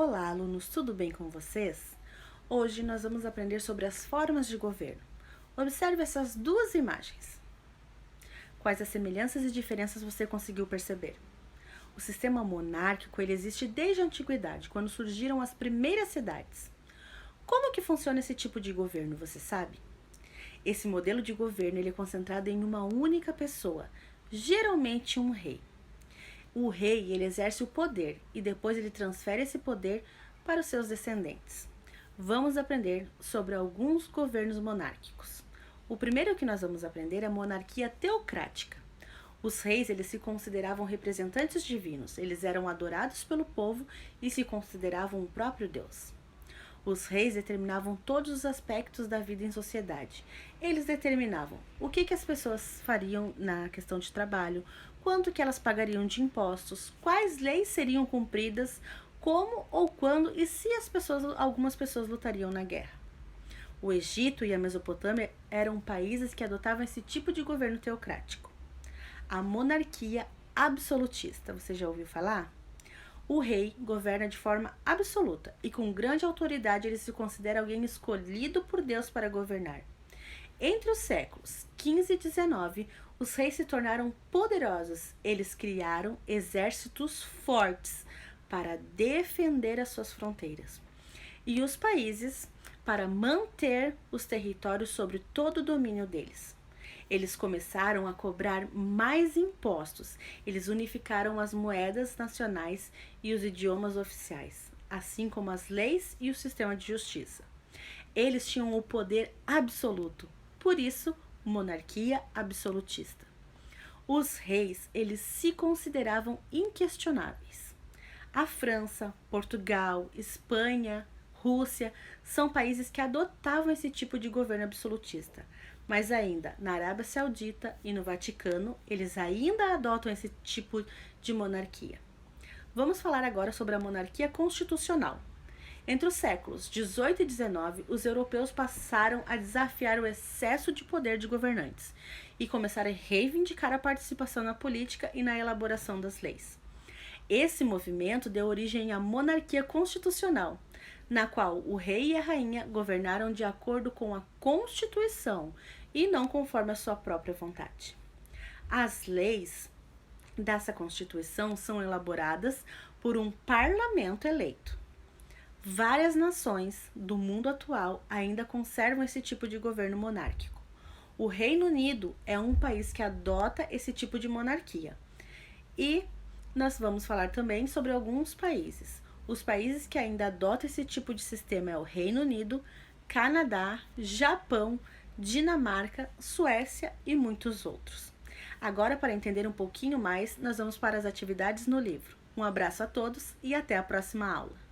Olá, alunos, tudo bem com vocês? Hoje nós vamos aprender sobre as formas de governo. Observe essas duas imagens. Quais as semelhanças e diferenças você conseguiu perceber? O sistema monárquico ele existe desde a antiguidade, quando surgiram as primeiras cidades. Como que funciona esse tipo de governo, você sabe? Esse modelo de governo ele é concentrado em uma única pessoa, geralmente um rei. O rei ele exerce o poder e depois ele transfere esse poder para os seus descendentes. Vamos aprender sobre alguns governos monárquicos. O primeiro que nós vamos aprender é a monarquia teocrática. Os reis eles se consideravam representantes divinos, eles eram adorados pelo povo e se consideravam o próprio Deus. Os reis determinavam todos os aspectos da vida em sociedade. Eles determinavam o que as pessoas fariam na questão de trabalho, quanto que elas pagariam de impostos, quais leis seriam cumpridas, como ou quando e se algumas pessoas lutariam na guerra. O Egito e a Mesopotâmia eram países que adotavam esse tipo de governo teocrático. A monarquia absolutista, você já ouviu falar? O rei governa de forma absoluta e com grande autoridade ele se considera alguém escolhido por Deus para governar. Entre os séculos XV e XIX, os reis se tornaram poderosos. Eles criaram exércitos fortes para defender as suas fronteiras. E os países para manter os territórios sob todo o domínio deles. Eles começaram a cobrar mais impostos. Eles unificaram as moedas nacionais e os idiomas oficiais, assim como as leis e o sistema de justiça. Eles tinham o poder absoluto, por isso, monarquia absolutista. Os reis, eles se consideravam inquestionáveis. A França, Portugal, Espanha, Rússia são países que adotavam esse tipo de governo absolutista. Mas ainda na Arábia Saudita e no Vaticano, eles ainda adotam esse tipo de monarquia. Vamos falar agora sobre a monarquia constitucional. Entre os séculos 18 e 19, os europeus passaram a desafiar o excesso de poder de governantes e começaram a reivindicar a participação na política e na elaboração das leis. Esse movimento deu origem à monarquia constitucional, na qual o rei e a rainha governaram de acordo com a Constituição e não conforme a sua própria vontade. As leis dessa Constituição são elaboradas por um parlamento eleito. Várias nações do mundo atual ainda conservam esse tipo de governo monárquico. O Reino Unido é um país que adota esse tipo de monarquia. E nós vamos falar também sobre alguns países. Os países que ainda adotam esse tipo de sistema é o Reino Unido, Canadá, Japão, Dinamarca, Suécia e muitos outros. Agora, para entender um pouquinho mais, nós vamos para as atividades no livro. Um abraço a todos e até a próxima aula.